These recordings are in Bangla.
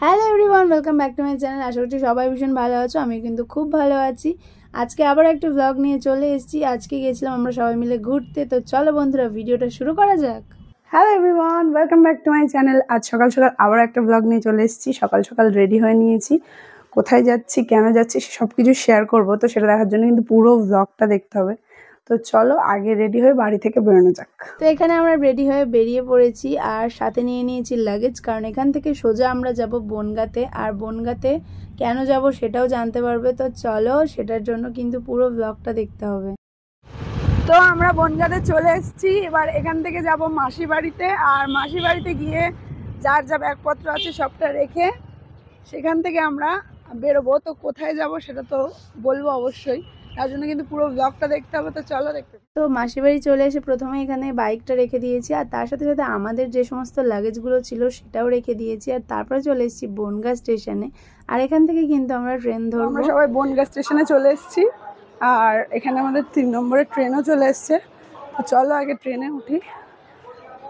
Hello everyone, welcome back to my channel. আশা করছি সবাই ভীষণ ভালো আছো। আমি কিন্তু খুব ভালো আছি। আজকে আবার একটা ব্লগ নিয়ে চলে এসেছি। আজকে গেছিলাম আমরা সবাই মিলে ঘুরতে। তো চলো বন্ধুরা, ভিডিওটা শুরু করা যাক। Hello everyone, welcome back to my channel. আজ সকাল সকাল আবার একটা ব্লগ নিয়ে চলে এসেছি। সকাল সকাল রেডি হয়ে নিয়েছি। কোথায় যাচ্ছি, কেন যাচ্ছি সব কিছু শেয়ার করবো। তো সেটা দেখার জন্য কিন্তু পুরো ব্লগটা দেখতে হবে। তো চলো আগে রেডি হয়ে বাড়ি থেকে বেরোনো যাক। তো এখানে আমরা রেডি হয়ে বেরিয়ে পড়েছি আর সাথে নিয়ে নিয়েছি লাগেজ, কারণ এখান থেকে সোজা আমরা যাব বনগাঁতে। আর বনগাঁতে কেন যাব সেটাও জানতে পারবে। তো চলো, সেটার জন্য কিন্তু পুরো ব্লগটা দেখতে হবে। তো আমরা বনগাঁতে চলে এসেছি। এবার এখান থেকে যাব মাসি বাড়িতে। আর মাসি বাড়িতে গিয়ে যার যা ব্যাগপত্র আছে সবটা রেখে সেখান থেকে আমরা বেরোবো। তো কোথায় যাব সেটা তো বলবো অবশ্যই, তার জন্য কিন্তু পুরো ব্লগটা দেখতে হবে। তো চলো দেখতে। তো মাসির বাড়ি চলে এসে প্রথমে এখানে বাইকটা রেখে দিয়েছি, আর তার সাথে সাথে আমাদের যে সমস্ত লাগেজগুলো ছিল সেটাও রেখে দিয়েছি। আর তারপরে চলে এসেছি বনগাঁ স্টেশনে। আর এখান থেকে কিন্তু আমরা ট্রেন ধরবো। আমরা সবাই বনগাঁ স্টেশনে চলে এসেছি। আর এখানে আমাদের 3 নম্বরের ট্রেনও চলে এসছে। তো চলো আগে ট্রেনে উঠি,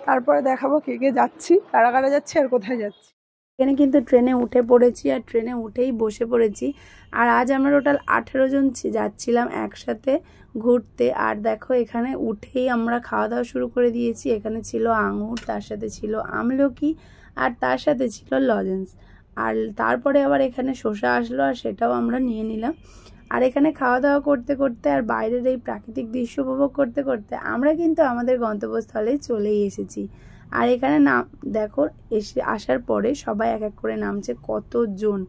তারপরে দেখাবো কে কে যাচ্ছি, কারা কারা যাচ্ছি আর কোথায় যাচ্ছি। এখানে কিন্তু ট্রেনে উঠে পড়েছি, আর ট্রেনে উঠেই বসে পড়েছি। আর আজ আমরা টোটাল 18 জন যাচ্ছিলাম একসাথে ঘুরতে। আর দেখো, এখানে উঠেই আমরা খাওয়া দাওয়া শুরু করে দিয়েছি। এখানে ছিল আঙুর, তার সাথে ছিল আমলকি, আর তার সাথে ছিল লজেন্স। আর তারপরে আবার এখানে শসা আসলো, আর সেটাও আমরা নিয়ে নিলাম। আর এখানে খাওয়া দাওয়া করতে করতে আর বাইরের এই প্রাকৃতিক দৃশ্য উপভোগ করতে করতে আমরা কিন্তু আমাদের গন্তব্যস্থলে চলেই এসেছি। আর এখানে নাম দেখো, আসার পরে সবাই এক এক করে নামছে, কতজন।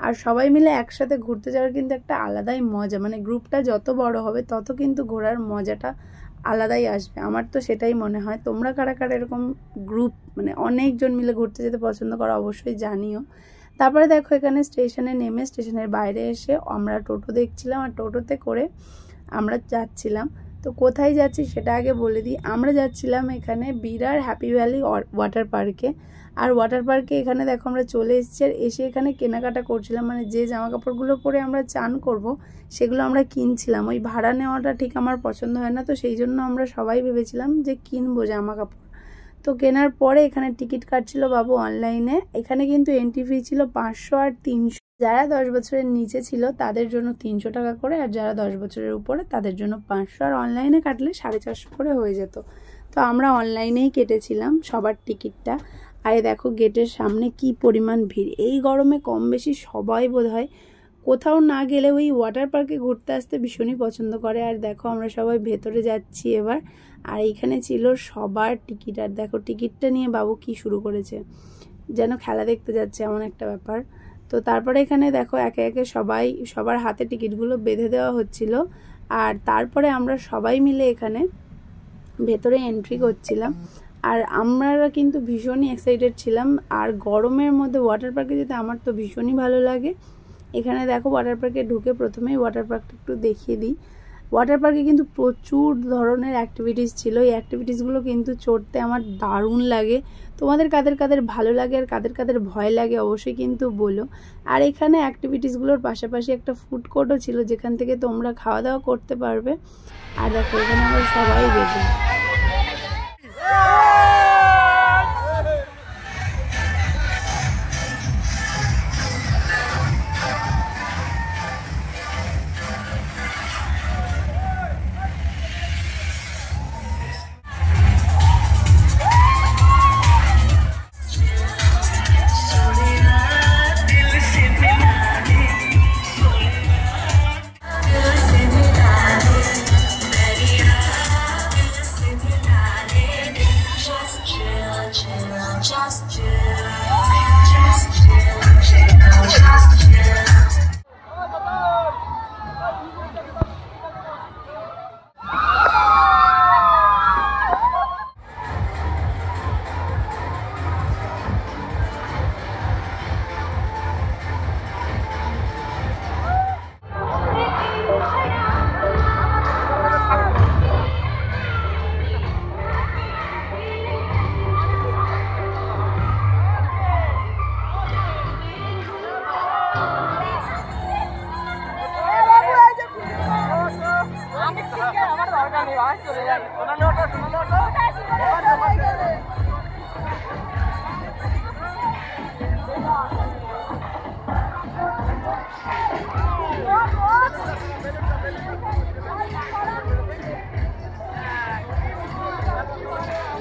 আর সবাই মিলে একসাথে ঘুরতে যাওয়ার কিন্তু একটা আলাদাই মজা। মানে গ্রুপটা যত বড় হবে তত কিন্তু ঘোরার মজাটা আলাদাই আসবে। আমার তো সেটাই মনে হয়। তোমরা কারা কারা এরকম গ্রুপ মানে অনেকজন মিলে ঘুরতে যেতে পছন্দ করো অবশ্যই জানিও। তারপরে দেখো, এখানে স্টেশনে নেমে স্টেশনের বাইরে এসে আমরা টোটো দেখছিলাম, আর টোটোতে করে আমরা যাচ্ছিলাম। তো কোথায় যাচ্ছি সেটা আগে বলে দিই। আমরা যাচ্ছিলাম এখানে বিরার হ্যাপি ভ্যালি ওয়াটার পার্কে। আর ওয়াটার পার্কে এখানে দেখো আমরা চলে এসেছি। আর এসে এখানে কেনাকাটা করছিলাম, মানে যে জামা কাপড়গুলো পরে আমরা চান করব সেগুলো আমরা কিনছিলাম। ওই ভাড়া নেওয়াটা ঠিক আমার পছন্দ হয় না, তো সেই জন্য আমরা সবাই ভেবেছিলাম যে কিনবো জামা কাপড়। তো কেনার পরে এখানে টিকিট কাটছিল বাবু অনলাইনে। এখানে কিন্তু এন্ট্রি ফি ছিল 500 আর 300। যারা 10 বছরের নিচে ছিল তাদের জন্য 300 টাকা করে, আর যারা 10 বছরের উপরে তাদের জন্য 500। আর অনলাইনে কাটলে 450 করে হয়ে যেত। তো আমরা অনলাইনেই কেটেছিলাম সবার টিকিটটা। আর দেখো গেটের সামনে কি পরিমাণ ভিড়। এই গরমে কম বেশি সবাই বোধহয় কোথাও না গেলে ওই ওয়াটার পার্কে ঘুরতে আসতে ভীষণই পছন্দ করে। আর দেখো আমরা সবাই ভেতরে যাচ্ছি এবার। আর এইখানে ছিল সবার টিকিট। আর দেখো টিকিটটা নিয়ে বাবু কি শুরু করেছে, যেন খেলা দেখতে যাচ্ছে এমন একটা ব্যাপার। তো তারপরে এখানে দেখো একে একে সবার হাতে টিকিটগুলো বেঁধে দেওয়া হচ্ছিল। আর তারপরে আমরা সবাই মিলে এখানে ভেতরে এন্ট্রি করছিলাম। আর আমরা কিন্তু ভীষণই এক্সাইটেড ছিলাম। আর গরমের মধ্যে ওয়াটার পার্কে যেতে আমার তো ভীষণই ভালো লাগে। এখানে দেখো ওয়াটার পার্কে ঢুকে প্রথমেই ওয়াটার পার্কটা একটু দেখিয়ে দিই। ওয়াটার পার্কে কিন্তু প্রচুর ধরনের অ্যাক্টিভিটিস ছিল। এই অ্যাক্টিভিটিসগুলো কিন্তু চড়তে আমার দারুণ লাগে। তোমাদের কাদের কাদের ভালো লাগে আর কাদের কাদের ভয় লাগে অবশ্যই কিন্তু বলো। আর এখানে অ্যাক্টিভিটিসগুলোর পাশাপাশি একটা ফুড কোর্টও ছিল, যেখান থেকে তোমরা খাওয়া দাওয়া করতে পারবে। আর দেখো এখানে আমরা সবাই রেডি।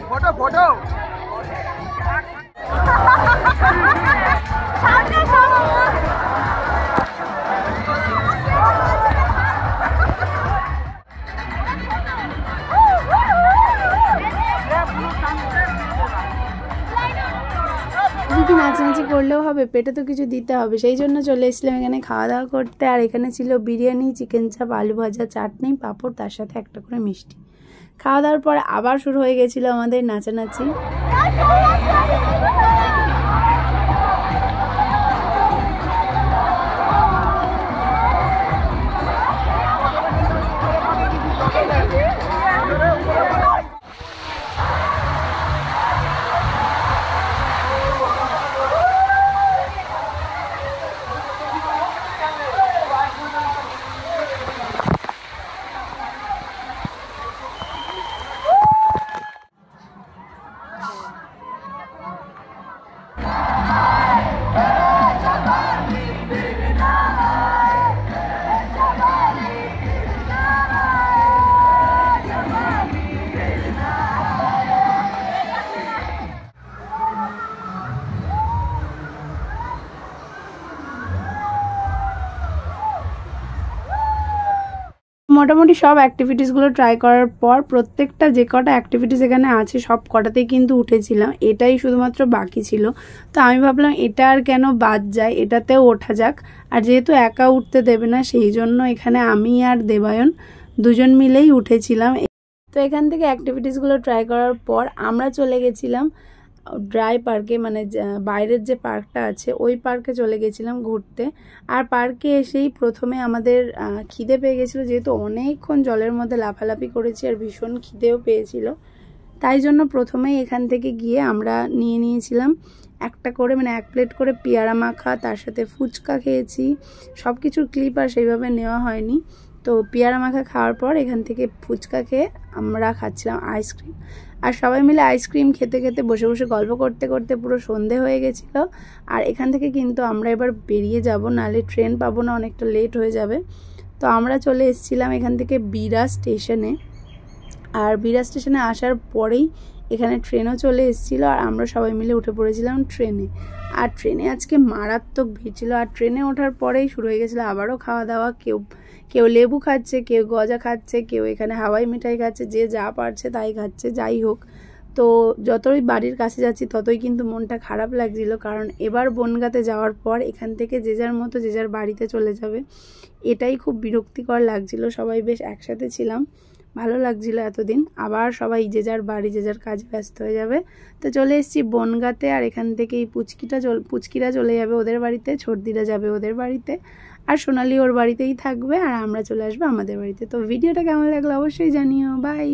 फोटो फोटो কি নাচানাচি করলেও হবে, পেটে তো কিছু দিতে হবে, সেই জন্য চলে এসেছিলাম এখানে খাওয়া দাওয়া করতে। আর এখানে ছিল বিরিয়ানি, চিকেন চাপ, আলু ভাজা, চাটনি, পাঁপড়, তার সাথে একটা করে মিষ্টি। খাওয়া দাওয়ার পরে আবার শুরু হয়ে গেছিলো আমাদের নাচানাচি। মোটামুটি সব অ্যাক্টিভিটিসগুলো ট্রাই করার পর প্রত্যেকটা যে কটা অ্যাক্টিভিটিস এখানে আছে সব কটাতেই কিন্তু উঠেছিলাম, এটাই শুধুমাত্র বাকি ছিল। তো আমি ভাবলাম এটা আর কেন বাদ যায়, এটাতেও ওঠা যাক। আর যেহেতু একা উঠতে দেবে না, সেই জন্য এখানে আমি আর দেবায়ন দুজন মিলেই উঠেছিলাম। তো এখান থেকে অ্যাক্টিভিটিসগুলো ট্রাই করার পর আমরা চলে গেছিলাম ড্রাই পার্কে, মানে বাইরের যে পার্কটা আছে ওই পার্কে চলে গেছিলাম ঘুরতে। আর পার্কে এসেই প্রথমে আমাদের খিদে পেয়ে গেছিলো, যেহেতু অনেকক্ষণ জলের মধ্যে লাফালাফি করেছি আর ভীষণ খিদেও পেয়েছিল। তাই জন্য প্রথমেই এখান থেকে গিয়ে আমরা নিয়েছিলাম একটা করে, মানে 1 প্লেট করে পেয়ারা মাখা, তার সাথে ফুচকা খেয়েছি। সব কিছুর ক্লিপ আর সেইভাবে নেওয়া হয়নি। তো পেয়ারা মাখা খাওয়ার পর এখান থেকে ফুচকা খেয়ে আমরা খাচ্ছিলাম আইসক্রিম। আর সবাই মিলে আইসক্রিম খেতে খেতে বসে বসে গল্প করতে করতে পুরো সন্ধে হয়ে গেছিলো। আর এখান থেকে কিন্তু আমরা এবার বেরিয়ে যাব, নাহলে ট্রেন পাবো না, অনেকটা লেট হয়ে যাবে। তো আমরা চলে এসেছিলাম এখান থেকে বিরা স্টেশনে। আর বিরা স্টেশনে আসার পরেই এখানে ট্রেনও চলে এসেছিলো, আর আমরা সবাই মিলে উঠে পড়েছিলাম ট্রেনে। আর ট্রেনে আজকে মারাত্মক ভিড় ছিল। আর ট্রেনে ওঠার পরেই শুরু হয়ে গেছিলো আবারও খাওয়া দাওয়া। কেউ লেবু খাচ্ছে, কেউ গজা খাচ্ছে, কেউ এখানে হাওয়াই মিঠাই খাচ্ছে, যে যা পারছে তাই খাচ্ছে। যাই হোক, তো যতই বাড়ির কাছে যাচ্ছি ততই কিন্তু মনটা খারাপ লাগছিল, কারণ এবার বনগাঁতে যাওয়ার পর এখান থেকে যে যার মতো যে যার বাড়িতে চলে যাবে, এটাই খুব বিরক্তিকর লাগছিল। সবাই বেশ একসাথে ছিলাম, ভালো লাগছিল এতদিন। আবার সবাই যে যার বাড়ি যে যার কাজে ব্যস্ত হয়ে যাবে। তো চলে এসেছি বনগাঁতে, আর এখান থেকেই পুচকিরা চলে যাবে ওদের বাড়িতে, ছোটদিরা যাবে ওদের বাড়িতে, আর সোনালি ওর বাড়িতেই থাকবে, আর আমরা চলে আসবো আমাদের বাড়িতে। তো ভিডিওটা কেমন লাগলো অবশ্যই জানিও। বাই।